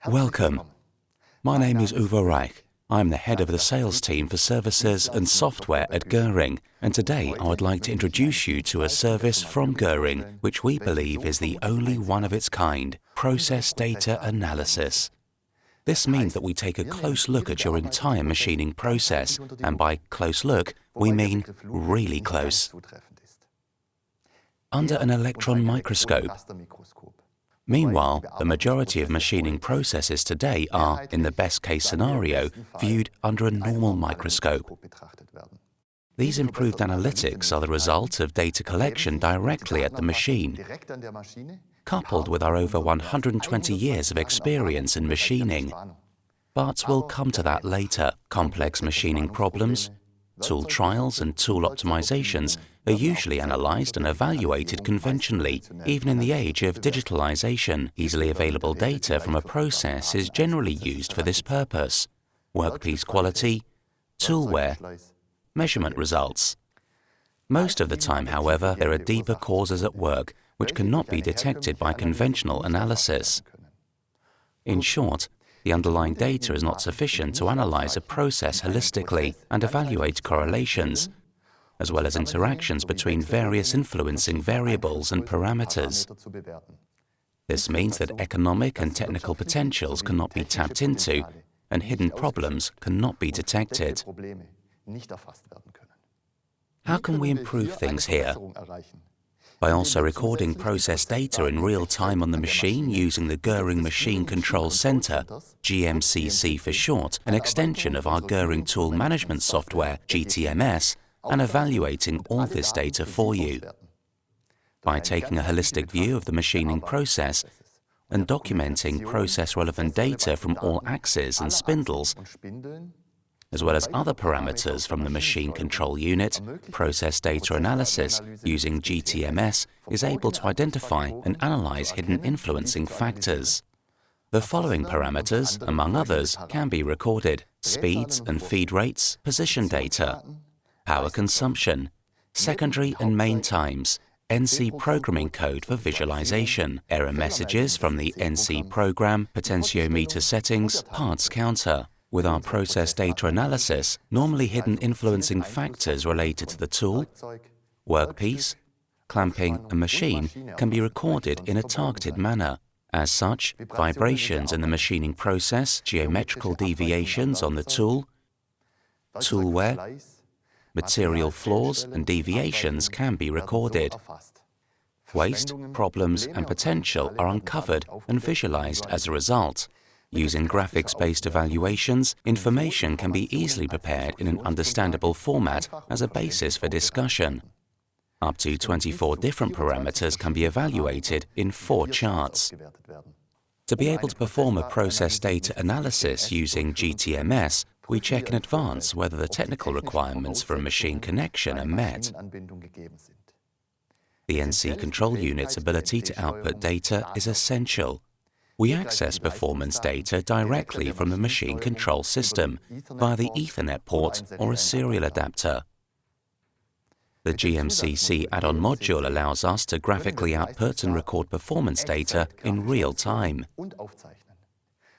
Welcome. My name is Uwe Reich. I'm the head of the sales team for services and software at Gühring, and today I would like to introduce you to a service from Gühring, which we believe is the only one of its kind, process data analysis. This means that we take a close look at your entire machining process, and by close look, we mean really close. Under an electron microscope. Meanwhile, the majority of machining processes today are, in the best-case scenario, viewed under a normal microscope. These improved analytics are the result of data collection directly at the machine, coupled with our over 120 years of experience in machining. But we'll come to that later. Complex machining problems, tool trials and tool optimizations are usually analyzed and evaluated conventionally, even in the age of digitalization. Easily available data from a process is generally used for this purpose. Workpiece quality, tool wear, measurement results. Most of the time, however, there are deeper causes at work which cannot be detected by conventional analysis. In short, the underlying data is not sufficient to analyze a process holistically and evaluate correlations, as well as interactions between various influencing variables and parameters. This means that economic and technical potentials cannot be tapped into, and hidden problems cannot be detected. How can we improve things here? By also recording process data in real time on the machine using the Gühring Machine Control Center, GMCC for short, an extension of our Gühring Tool Management Software, GTMS, and evaluating all this data for you. By taking a holistic view of the machining process and documenting process-relevant data from all axes and spindles, as well as other parameters from the machine control unit, process data analysis using GTMS is able to identify and analyze hidden influencing factors. The following parameters, among others, can be recorded: speeds and feed rates, position data, power consumption, secondary and main times, NC programming code for visualization, error messages from the NC program, potentiometer settings, parts counter. With our process data analysis, normally hidden influencing factors related to the tool, workpiece, clamping and machine can be recorded in a targeted manner. As such, vibrations in the machining process, geometrical deviations on the tool, tool wear, material flaws and deviations can be recorded. Waste, problems and potential are uncovered and visualized as a result. Using graphics-based evaluations, information can be easily prepared in an understandable format as a basis for discussion. Up to 24 different parameters can be evaluated in 4 charts. To be able to perform a process data analysis using GTMS, we check in advance whether the technical requirements for a machine connection are met. The NC control unit's ability to output data is essential. We access performance data directly from the machine control system via the Ethernet port or a serial adapter. The GMCC add-on module allows us to graphically output and record performance data in real time.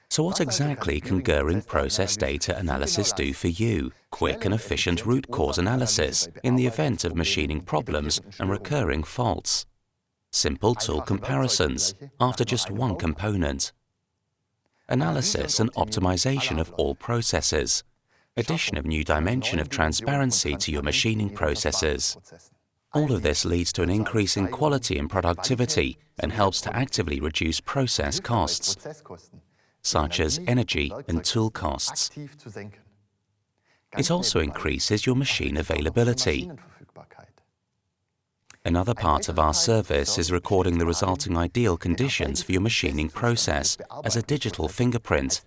So what exactly can Gühring process data analysis do for you? Quick and efficient root cause analysis in the event of machining problems and recurring faults. Simple tool comparisons after just one component. Analysis and optimization of all processes. Addition of new dimension of transparency to your machining processes. All of this leads to an increase in quality and productivity and helps to actively reduce process costs, such as energy and tool costs. It also increases your machine availability. Another part of our service is recording the resulting ideal conditions for your machining process as a digital fingerprint.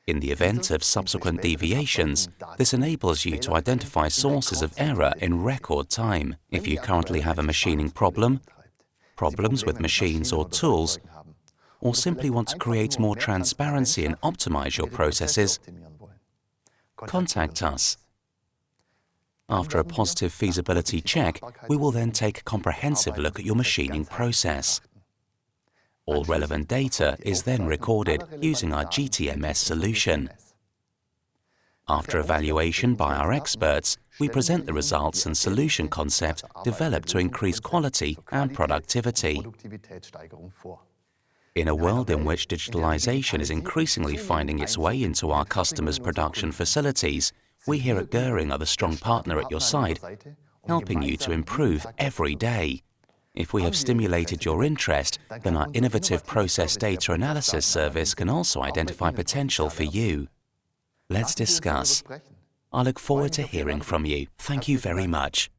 In the event of subsequent deviations, this enables you to identify sources of error in record time. If you currently have a machining problem, problems with machines or tools, or simply want to create more transparency and optimize your processes, contact us. After a positive feasibility check, we will then take a comprehensive look at your machining process. All relevant data is then recorded using our GTMS solution. After evaluation by our experts, we present the results and solution concept developed to increase quality and productivity. In a world in which digitalization is increasingly finding its way into our customers' production facilities, we here at Gühring are the strong partner at your side, helping you to improve every day. If we have stimulated your interest, then our innovative process data analysis service can also identify potential for you. Let's discuss. I look forward to hearing from you. Thank you very much.